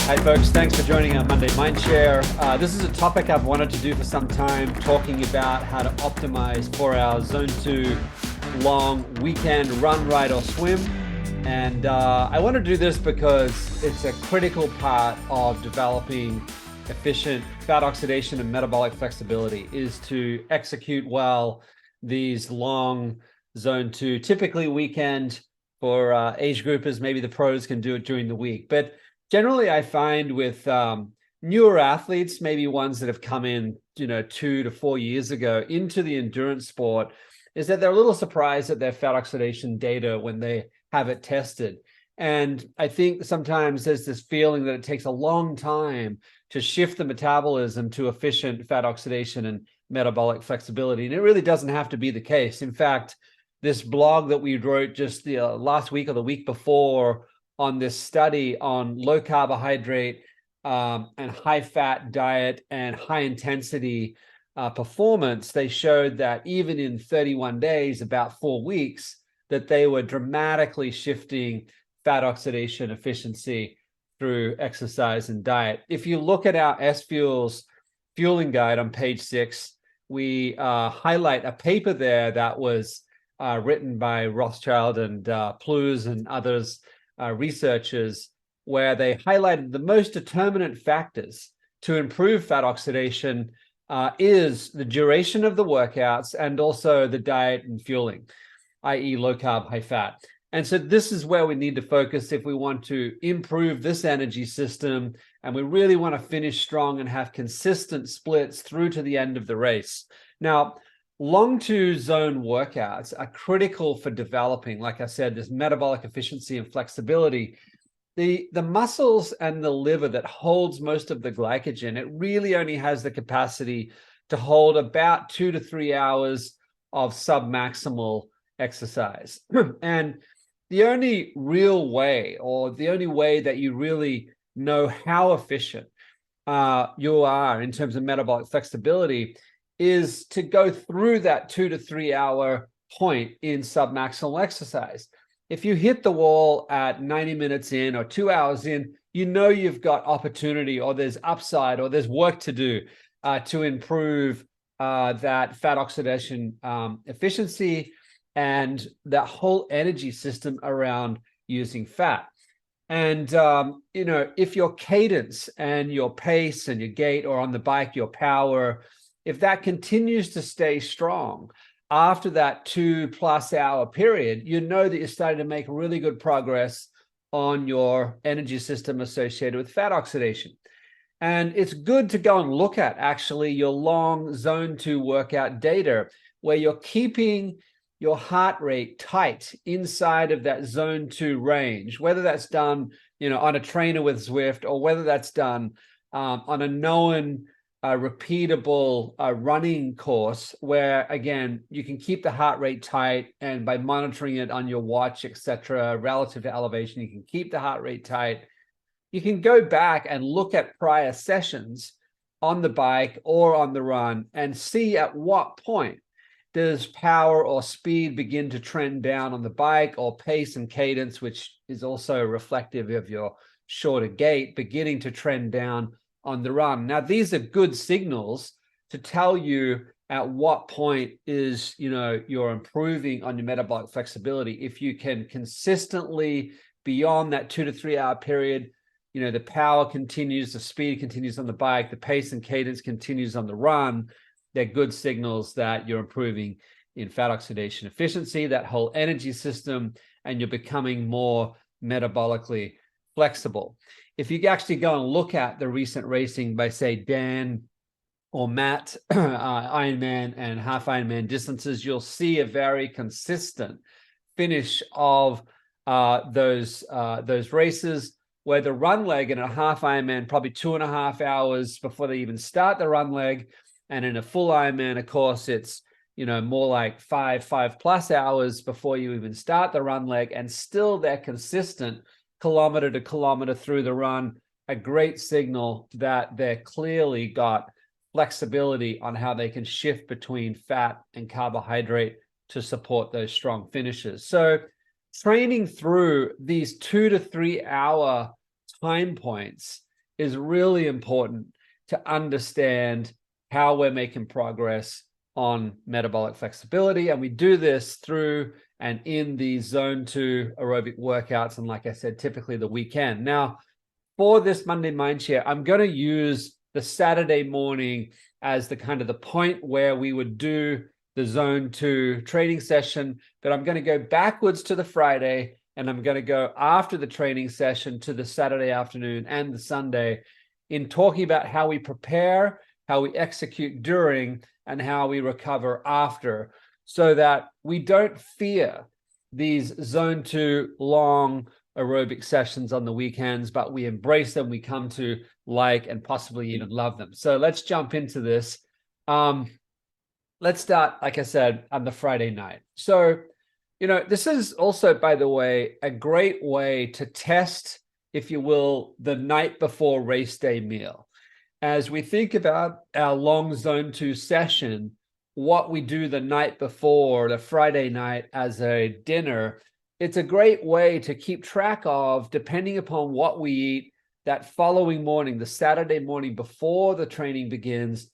Hey folks, thanks for joining our Monday Mindshare. This is a topic I've wanted to do for some time, talking about how to optimize for our Zone 2 long weekend run, ride, or swim. And I want to do this because it's a critical part of developing efficient fat oxidation and metabolic flexibility, is to execute well these long Zone 2, typically weekend. For age groupers, maybe the pros can do it during the week. But generally, I find with newer athletes, maybe ones that have come in, 2 to 4 years ago into the endurance sport, is that they're a little surprised at their fat oxidation data when they have it tested. And I think sometimes there's this feeling that it takes a long time to shift the metabolism to efficient fat oxidation and metabolic flexibility. And it really doesn't have to be the case. In fact, this blog that we wrote just the last week or the week before on this study on low carbohydrate and high fat diet and high intensity performance, they showed that even in 31 days, about 4 weeks, that they were dramatically shifting fat oxidation efficiency through exercise and diet. If you look at our SFuels fueling guide on page 6, we highlight a paper there that was written by Rothschild and Plews and others, researchers, where they highlighted the most determinant factors to improve fat oxidation is the duration of the workouts and also the diet and fueling, i.e. low carb, high fat. And so this is where we need to focus if we want to improve this energy system, and we really want to finish strong and have consistent splits through to the end of the race. Now, long 2 zone workouts are critical for developing, like I said, this metabolic efficiency and flexibility. The muscles and the liver that holds most of the glycogen, it really only has the capacity to hold about 2 to 3 hours of submaximal exercise. And the only real way, or the only way that you really know how efficient you are in terms of metabolic flexibility, is to go through that 2 to 3 hour point in submaximal exercise. If you hit the wall at 90 minutes in or 2 hours in, you've got opportunity, or there's upside, or there's work to do to improve that fat oxidation efficiency and that whole energy system around using fat. And, if your cadence and your pace and your gait, or on the bike, your power, if that continues to stay strong after that 2+ hour period, that you're starting to make really good progress on your energy system associated with fat oxidation. And it's good to go and look at actually your long Zone 2 workout data, where you're keeping your heart rate tight inside of that Zone 2 range, whether that's done, on a trainer with Zwift, or whether that's done on a known repeatable running course, where again you can keep the heart rate tight, and by monitoring it on your watch, etc., relative to elevation, you can keep the heart rate tight. You can go back and look at prior sessions on the bike or on the run and see at what point does power or speed begin to trend down on the bike, or pace and cadence, which is also reflective of your shorter gait, beginning to trend down on the run. Now, these are good signals to tell you at what point is, you're improving on your metabolic flexibility. If you can consistently, beyond that 2 to 3 hour period, the power continues, the speed continues on the bike, the pace and cadence continues on the run, they're good signals that you're improving in fat oxidation efficiency, that whole energy system, and you're becoming more metabolically flexible. If you actually go and look at the recent racing by, say, Dan or Matt, Ironman and half Ironman distances, you'll see a very consistent finish of those races, where the run leg in a half Ironman probably 2.5 hours before they even start the run leg, and in a full Ironman, of course, it's more like 5+ hours before you even start the run leg, and still they're consistent kilometer to kilometer through the run. A great signal that they're clearly got flexibility on how they can shift between fat and carbohydrate to support those strong finishes. So training through these 2 to 3 hour time points is really important to understand how we're making progress on metabolic flexibility. And we do this through and in the zone 2 aerobic workouts. And like I said, typically the weekend. Now, for this Monday Mindshare, I'm going to use the Saturday morning as the kind of the point where we would do the zone 2 training session, but I'm going to go backwards to the Friday, and I'm going to go after the training session to the Saturday afternoon and the Sunday in talking about how we prepare, how we execute during, and how we recover after, so that we don't fear these zone 2 long aerobic sessions on the weekends, but we embrace them, we come to like and possibly even love them. So let's jump into this. Let's start, like I said, on the Friday night. So, this is also, by the way, a great way to test, if you will, the night before race day meal. As we think about our long zone 2 session, what we do the night before, the Friday night as a dinner, it's a great way to keep track of, depending upon what we eat that following morning, the Saturday morning before the training begins,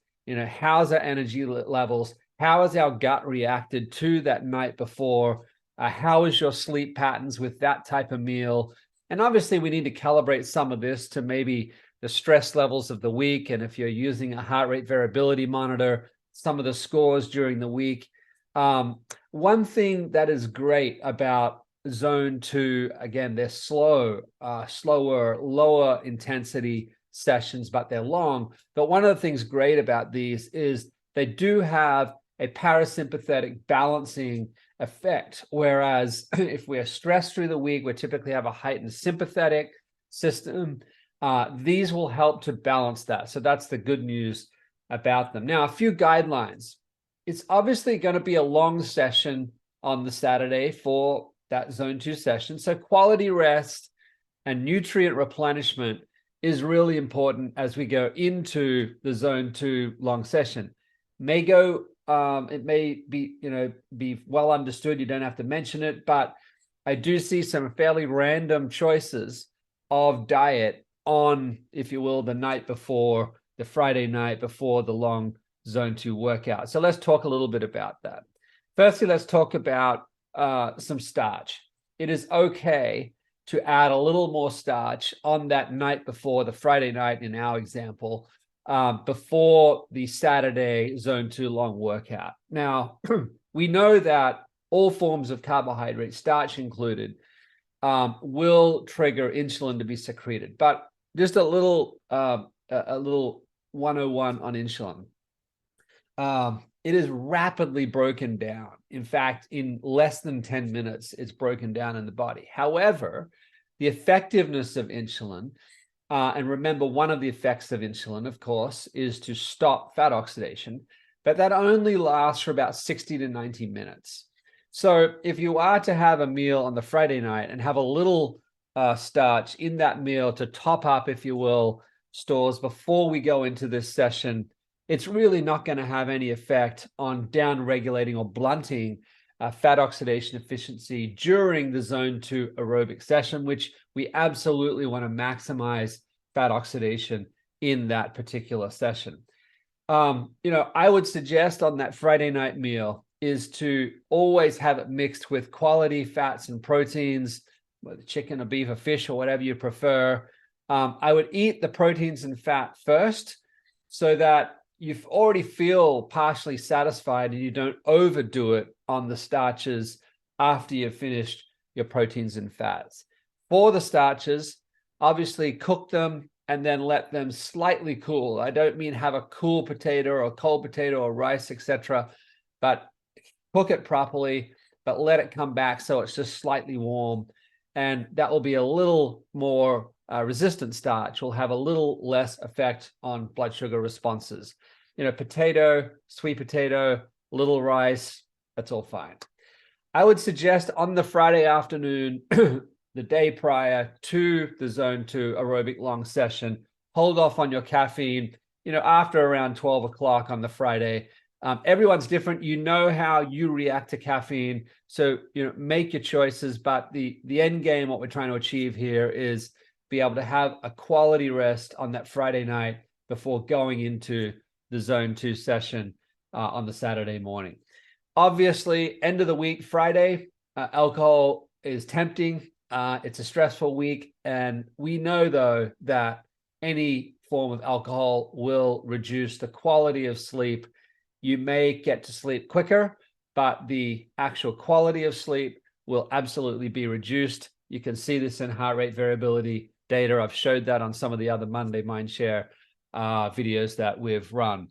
how's our energy levels? How has our gut reacted to that night before? How is your sleep patterns with that type of meal? And obviously we need to calibrate some of this to maybe the stress levels of the week. And if you're using a heart rate variability monitor, some of the scores during the week. One thing that is great about zone 2, again, they're slower, lower intensity sessions, but they're long. But one of the things great about these is they do have a parasympathetic balancing effect. Whereas if we're stressed through the week, we typically have a heightened sympathetic system. These will help to balance that. So that's the good news about them. Now, a few guidelines. It's obviously going to be a long session on the Saturday for that zone 2 session. So quality rest and nutrient replenishment is really important as we go into the zone 2 long session. It may be well understood. You don't have to mention it, but I do see some fairly random choices of diet on, if you will, the night before, the Friday night before the long zone 2 workout. So let's talk a little bit about that. Firstly, let's talk about some starch. It is okay to add a little more starch on that night before, the Friday night in our example, before the Saturday zone 2 long workout. Now, we know that all forms of carbohydrate, starch included, will trigger insulin to be secreted. But just a little 101 on insulin. It is rapidly broken down. In fact, in less than 10 minutes, it's broken down in the body. However, the effectiveness of insulin, and remember, one of the effects of insulin, of course, is to stop fat oxidation, but that only lasts for about 60 to 90 minutes. So if you are to have a meal on the Friday night and have a little starch in that meal to top up, if you will, stores before we go into this session, it's really not going to have any effect on down-regulating or blunting fat oxidation efficiency during the zone 2 aerobic session, which we absolutely want to maximize fat oxidation in that particular session. I would suggest on that Friday night meal is to always have it mixed with quality fats and proteins, whether chicken or beef or fish or whatever you prefer. I would eat the proteins and fat first so that you already feel partially satisfied and you don't overdo it on the starches after you've finished your proteins and fats. For the starches, obviously cook them and then let them slightly cool. I don't mean have a cool potato or cold potato or rice, etc., but cook it properly, but let it come back so it's just slightly warm. And that will be a little more resistant starch, will have a little less effect on blood sugar responses. Potato, sweet potato, little rice, that's all fine. I would suggest on the Friday afternoon, the day prior to the zone 2 aerobic long session, hold off on your caffeine, after around 12 o'clock on the Friday. Everyone's different. You know how you react to caffeine. So, make your choices. But the end game, what we're trying to achieve here is be able to have a quality rest on that Friday night before going into the Zone 2 session on the Saturday morning. Obviously, end of the week, Friday, alcohol is tempting. It's a stressful week. And we know, though, that any form of alcohol will reduce the quality of sleep. You may get to sleep quicker, but the actual quality of sleep will absolutely be reduced. You can see this in heart rate variability data. I've showed that on some of the other Monday Mindshare videos that we've run.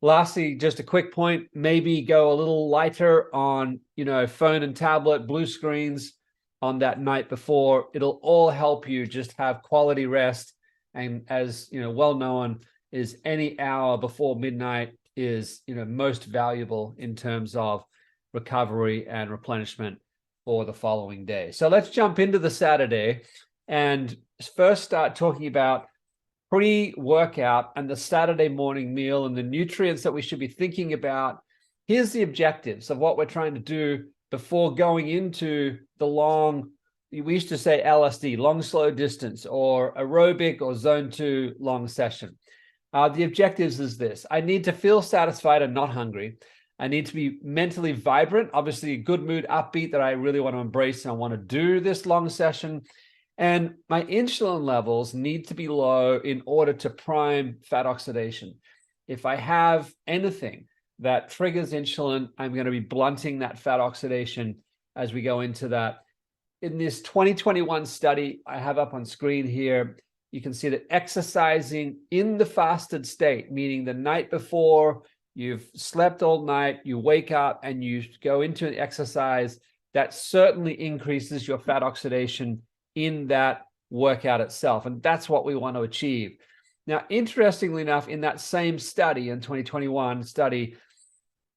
Lastly, just a quick point, maybe go a little lighter on, phone and tablet, blue screens on that night before. It'll all help you just have quality rest. And as well known, is any hour before midnight is most valuable in terms of recovery and replenishment for the following day. So let's jump into the Saturday and first start talking about pre-workout and the Saturday morning meal and the nutrients that we should be thinking about. Here's the objectives of what we're trying to do before going into the long, we used to say LSD, long slow distance, or aerobic or zone 2 long session. The objectives is this: I need to feel satisfied and not hungry. I need to be mentally vibrant, obviously a good mood, upbeat, that I really want to embrace and I want to do this long session. And my insulin levels need to be low in order to prime fat oxidation. If I have anything that triggers insulin, I'm going to be blunting that fat oxidation as we go into that. In this 2021 study I have up on screen here, you can see that exercising in the fasted state, meaning the night before you've slept all night, you wake up and you go into an exercise, that certainly increases your fat oxidation in that workout itself. And that's what we want to achieve. Now, interestingly enough, in that same study, in 2021 study,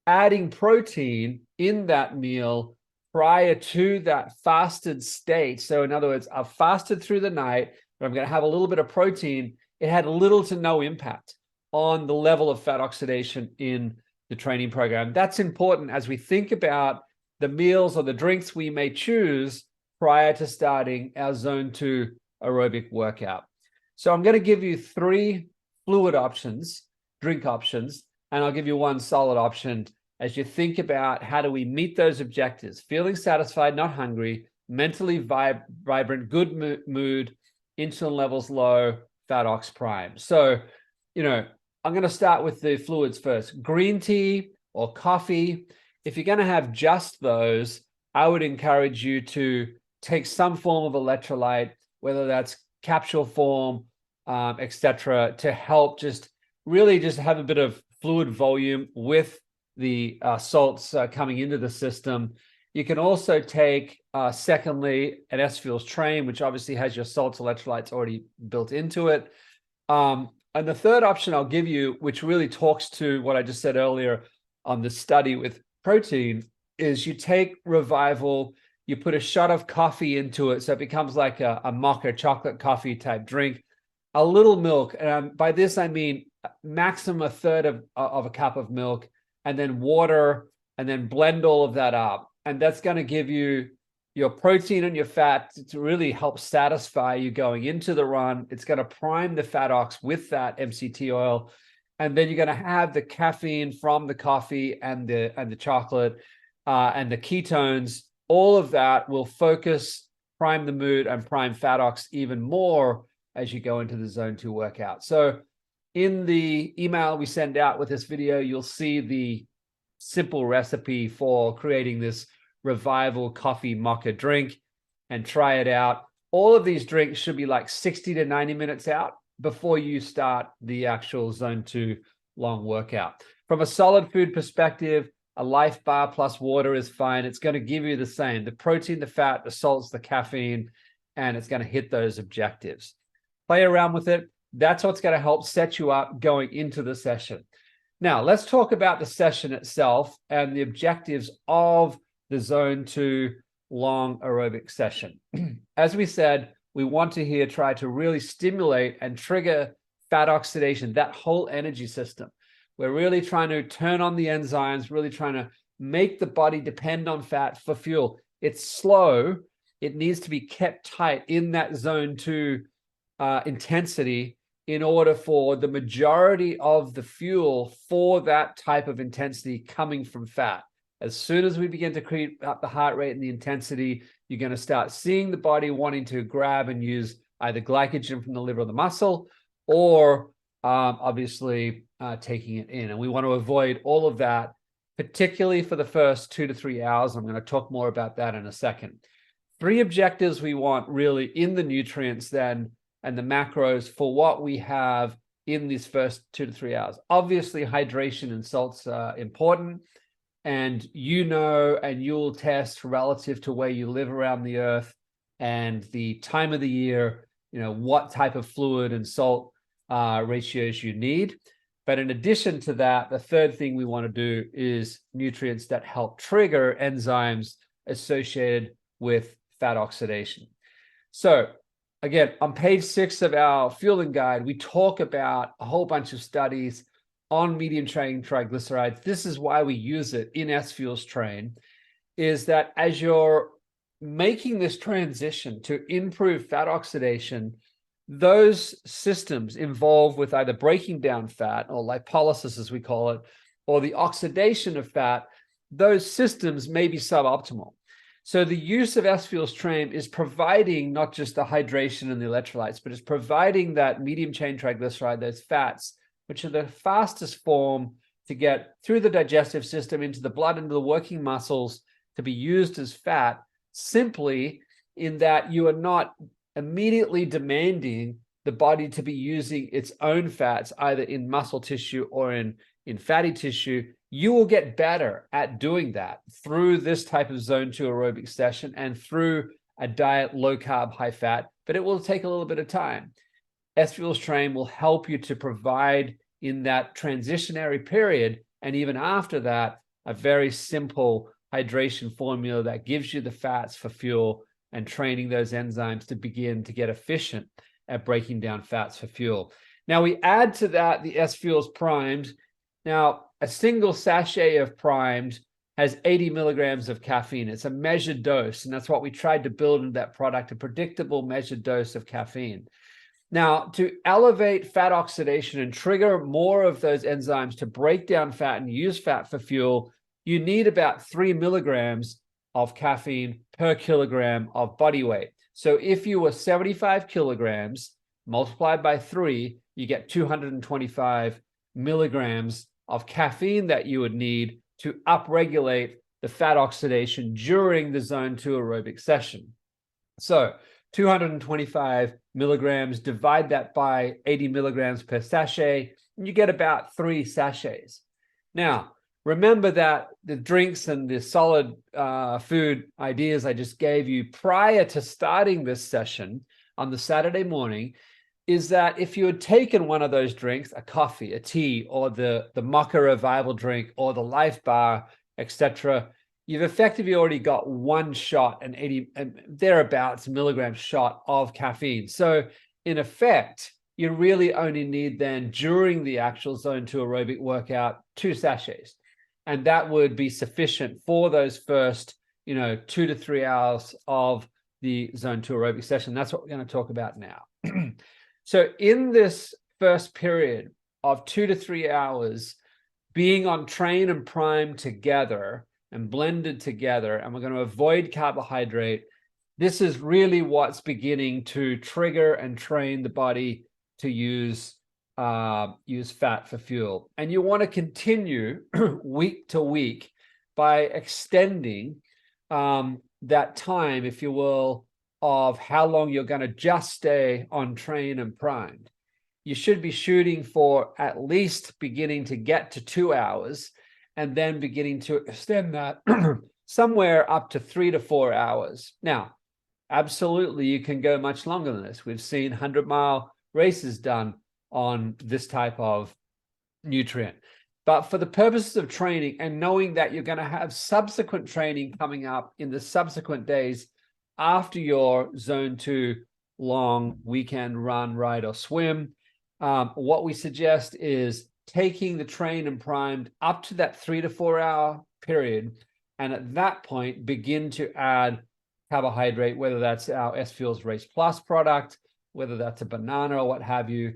adding protein in that meal prior to that fasted state. So in other words, I've fasted through the night, but I'm going to have a little bit of protein. It had little to no impact on the level of fat oxidation in the training program. That's important as we think about the meals or the drinks we may choose prior to starting our zone 2 aerobic workout. So I'm going to give you 3 fluid options, drink options, and I'll give you 1 solid option as you think about how do we meet those objectives: feeling satisfied, not hungry, mentally vibrant, good mood, insulin levels low, fat ox prime. So, I'm going to start with the fluids first. Green tea or coffee. If you're going to have just those, I would encourage you to take some form of electrolyte, whether that's capsule form, etc., to help really just have a bit of fluid volume with the salts coming into the system. You can also take, secondly, an SFuels train, which obviously has your salts, electrolytes already built into it. And the third option I'll give you, which really talks to what I just said earlier on the study with protein, is you take Revival, you put a shot of coffee into it, so it becomes like a mocha chocolate coffee type drink, a little milk, and by this I mean maximum a third of a cup of milk, and then water, and then blend all of that up. And that's going to give you your protein and your fat to really help satisfy you going into the run. It's going to prime the fat ox with that MCT oil. And then you're going to have the caffeine from the coffee and the chocolate and the ketones. All of that will focus, prime the mood, and prime fat ox even more as you go into the zone 2 workout. So in the email we send out with this video, you'll see the simple recipe for creating this Revival coffee mocha drink, and try it out. All of these drinks should be like 60 to 90 minutes out before you start the actual zone 2 long workout. From a solid food perspective, a Life bar plus water is fine. It's going to give you the same: the protein, the fat, the salts, the caffeine, and it's going to hit those objectives. Play around with it. That's what's going to help set you up going into the session. Now, let's talk about the session itself and the objectives of the zone 2 long aerobic session. As we said, we want to here try to really stimulate and trigger fat oxidation, that whole energy system. We're really trying to turn on the enzymes, really trying to make the body depend on fat for fuel. It's slow. It needs to be kept tight in that zone 2 intensity in order for the majority of the fuel for that type of intensity coming from fat. As soon as we begin to creep up the heart rate and the intensity, you're going to start seeing the body wanting to grab and use either glycogen from the liver or the muscle, or obviously taking it in. And we want to avoid all of that, particularly for the first 2 to 3 hours. I'm going to talk more about that in a second. 3 objectives we want really in the nutrients then and the macros for what we have in these first 2 to 3 hours. Obviously, hydration and salt's important. And and you'll test relative to where you live around the earth and the time of the year, what type of fluid and salt ratios you need. But in addition to that, the third thing we want to do is nutrients that help trigger enzymes associated with fat oxidation. So again, on page 6 of our fueling guide, we talk about a whole bunch of studies on medium chain triglycerides. This is why we use it in SFuels Train, is that as you're making this transition to improve fat oxidation, those systems involved with either breaking down fat, or lipolysis as we call it, or the oxidation of fat, those systems may be suboptimal. So the use of SFuels Train is providing not just the hydration and the electrolytes, but it's providing that medium chain triglyceride, those fats, which are the fastest form to get through the digestive system into the blood, into the working muscles, to be used as fat, simply in that you are not immediately demanding the body to be using its own fats, either in muscle tissue or in fatty tissue. You will get better at doing that through this type of zone 2 aerobic session and through a diet low carb, high fat, but it will take a little bit of time. SFuels Train will help you to provide in that transitionary period, and even after that, a very simple hydration formula that gives you the fats for fuel and training those enzymes to begin to get efficient at breaking down fats for fuel. Now we add to that the SFuels Primed. Now, a single sachet of Primed has 80 milligrams of caffeine. It's a measured dose, and that's what we tried to build into that product, a predictable measured dose of caffeine. Now, to elevate fat oxidation and trigger more of those enzymes to break down fat and use fat for fuel, you need about 3 milligrams of caffeine per kilogram of body weight. So if you were 75 kilograms, multiplied by 3, you get 225 milligrams of caffeine that you would need to upregulate the fat oxidation during the zone 2 aerobic session. So 225 milligrams, divide that by 80 milligrams per sachet, and you get about 3 sachets. Now, remember that the drinks and the solid food ideas I just gave you prior to starting this session on the Saturday morning is that if you had taken one of those drinks, a coffee, a tea, or the Long Revival drink, or the Life Bar, etc., you've effectively already got 1 shot, and 80 and thereabouts milligram shot of caffeine. So in effect, you really only need then during the actual zone 2 aerobic workout 2 sachets. And that would be sufficient for those first, 2 to 3 hours of the zone 2 aerobic session. That's what we're going to talk about now. So in this first period of 2 to 3 hours, being on train and prime together and blended together, and we're going to avoid carbohydrate, this is really what's beginning to trigger and train the body to use fat for fuel. And you want to continue week to week by extending that time, if you will, of how long you're going to just stay on train and primed. You should be shooting for at least beginning to get to 2 hours and then beginning to extend that somewhere up to 3 to 4 hours. Now, absolutely, you can go much longer than this. We've seen 100-mile races done on this type of nutrient. But for the purposes of training and knowing that you're going to have subsequent training coming up in the subsequent days after your zone 2 long weekend run, ride, or swim, what we suggest is taking the train and primed up to that 3 to 4 hour period. And at that point, begin to add carbohydrate, whether that's our SFuels Race Plus product, whether that's a banana or what have you,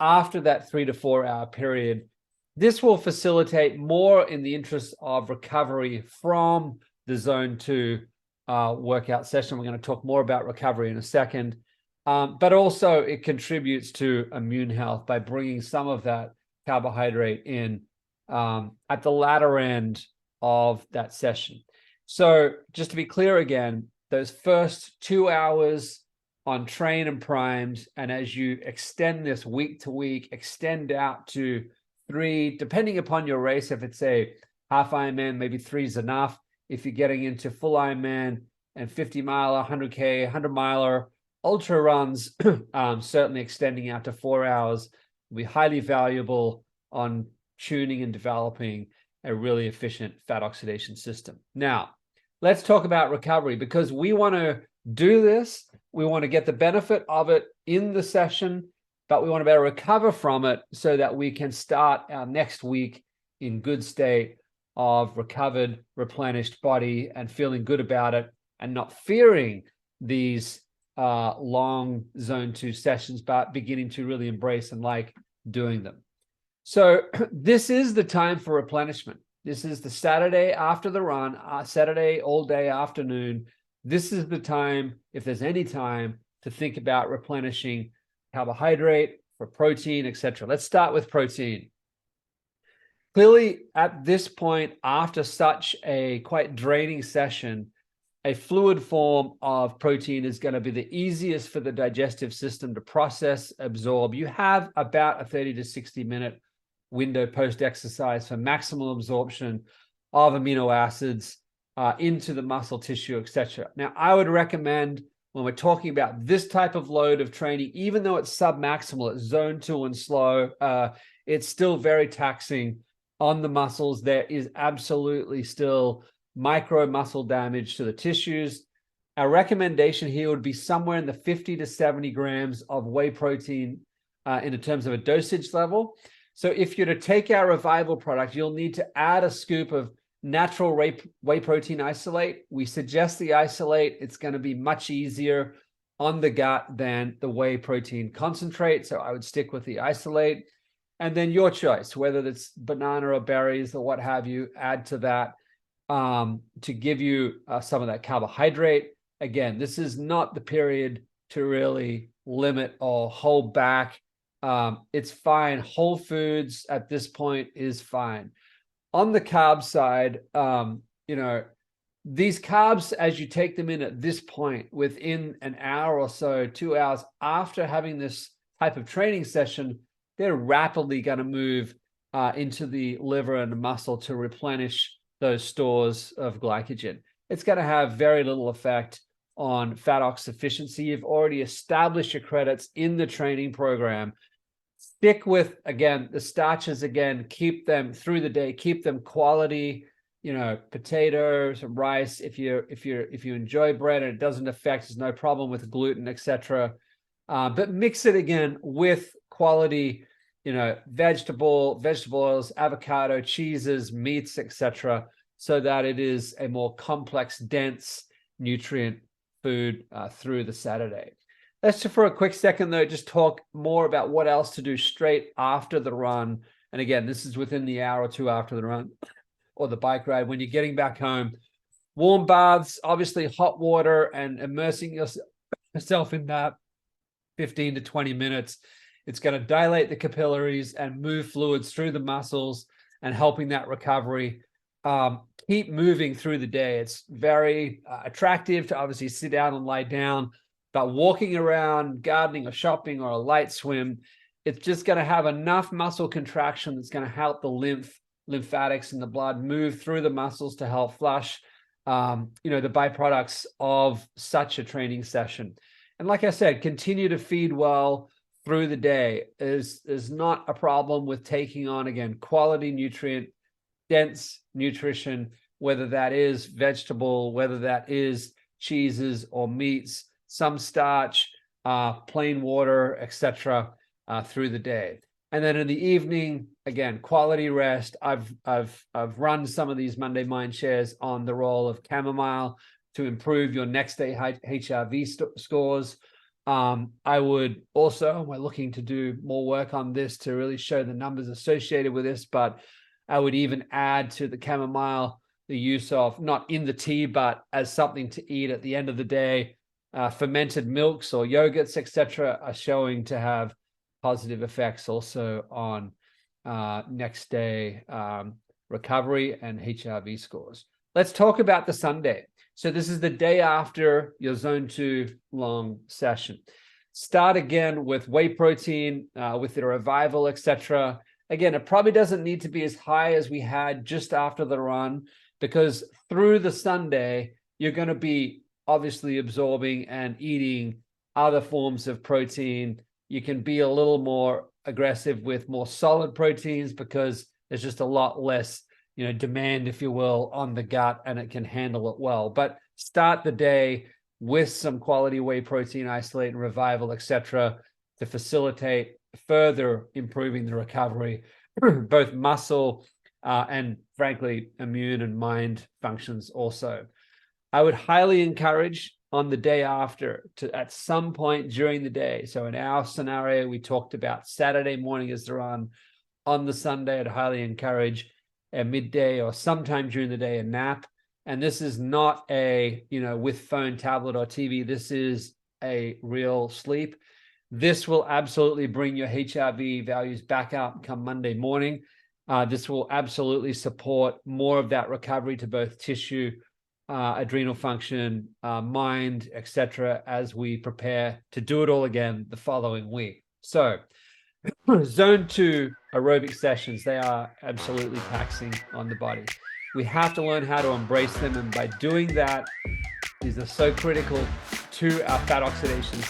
after that 3 to 4 hour period. This will facilitate more in the interest of recovery from the zone 2 workout session. We're going to talk more about recovery in a second. But also it contributes to immune health by bringing some of that carbohydrate in at the latter end of that session. So just to be clear again, those first 2 hours on train and primed, and as you extend this week to week, extend out to 3, depending upon your race. If it's a half Ironman, maybe 3 is enough. If you're getting into full Ironman and 50 miler, 100K, 100 miler, ultra runs, certainly extending out to 4 hours will be highly valuable on tuning and developing a really efficient fat oxidation system. Now, let's talk about recovery, because we want to do this. We want to get the benefit of it in the session, but we want to be able to recover from it so that we can start our next week in good state of recovered, replenished body and feeling good about it and not fearing these long zone 2 sessions, but beginning to really embrace and like doing them. So this is the time for replenishment. This is the Saturday after the run, Saturday all day afternoon. This is the time, if there's any time, to think about replenishing carbohydrate for protein, etc. Let's start with protein. Clearly, at this point, after such a quite draining session, a fluid form of protein is going to be the easiest for the digestive system to process, absorb. You have about a 30 to 60 minute window post-exercise for maximal absorption of amino acids into the muscle tissue, etc. Now, I would recommend when we're talking about this type of load of training, even though it's submaximal, it's zone 2 and slow, it's still very taxing on the muscles. There is absolutely still micro muscle damage to the tissues. Our recommendation here would be somewhere in the 50 to 70 grams of whey protein in terms of a dosage level. So if you're to take our Revival product, you'll need to add a scoop of natural whey protein isolate. We suggest the isolate. It's going to be much easier on the gut than the whey protein concentrate. So I would stick with the isolate. And then your choice, whether it's banana or berries or what have you, add to that to give you some of that carbohydrate. Again, this is not the period to really limit or hold back. It's fine. Whole foods at this point is fine. On the carb side, these carbs, as you take them in at this point, within an hour or so, 2 hours after having this type of training session, they're rapidly going to move into the liver and the muscle to replenish those stores of glycogen. It's going to have very little effect on fat ox efficiency. You've already established your credits in the training program. Stick with, again, the starches, again, keep them through the day, keep them quality, potatoes, rice. If you enjoy bread and it doesn't affect, there's no problem with gluten, etc. But mix it again with quality, vegetable oils, avocado, cheeses, meats, etc., so that it is a more complex, dense nutrient food through the Saturday. Let's just for a quick second, though, just talk more about what else to do straight after the run. And again, this is within the hour or 2 after the run or the bike ride. When you're getting back home, warm baths, obviously hot water, and immersing yourself in that 15 to 20 minutes. It's going to dilate the capillaries and move fluids through the muscles and helping that recovery. Keep moving through the day. It's very attractive to obviously sit down and lie down, but walking around, gardening or shopping or a light swim, it's just going to have enough muscle contraction that's going to help the lymphatics in the blood move through the muscles to help flush, the byproducts of such a training session. And like I said, continue to feed well through the day is not a problem with taking on, again, quality nutrient, dense nutrition, whether that is vegetable, whether that is cheeses or meats, some starch, plain water, etc., through the day. And then in the evening, again, quality rest. I've run some of these Monday Mind Shares on the role of chamomile to improve your next day HRV scores. I would also, we're looking to do more work on this to really show the numbers associated with this, but I would even add to the chamomile the use of, not in the tea, but as something to eat at the end of the day. Fermented milks or yogurts, etc., are showing to have positive effects also on next day recovery and HRV scores. Let's talk about the Sunday. So this is the day after your zone 2 long session. Start again with whey protein, with the Revival, etc. Again, it probably doesn't need to be as high as we had just after the run, because through the Sunday, you're going to be obviously absorbing and eating other forms of protein. You can be a little more aggressive with more solid proteins because there's just a lot less, demand, if you will, on the gut, and it can handle it well. But start the day with some quality whey protein isolate and Revival, etc., to facilitate further improving the recovery, both muscle and, frankly, immune and mind functions also. I would highly encourage on the day after to, at some point during the day. So in our scenario, we talked about Saturday morning as the run. On the Sunday, I'd highly encourage a midday or sometime during the day a nap. And this is not a, with phone, tablet, or TV. This is a real sleep. This will absolutely bring your HRV values back up come Monday morning. This will absolutely support more of that recovery to both tissue, adrenal function, mind, etc., as we prepare to do it all again the following week. So zone 2 aerobic sessions, they are absolutely taxing on the body. We have to learn how to embrace them, and by doing that, these are so critical to our fat oxidation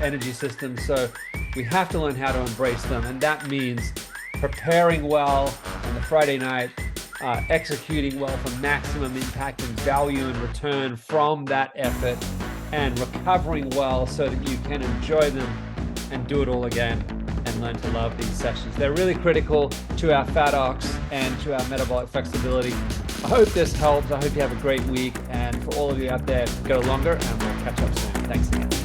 energy system. So we have to learn how to embrace them, and that means preparing well on the Friday night, executing well for maximum impact and value and return from that effort, and recovering well so that you can enjoy them and do it all again and learn to love these sessions. They're really critical to our fat ox and to our metabolic flexibility. I hope this helps. I hope you have a great week. And for all of you out there, go longer, and we'll catch up soon. Thanks again.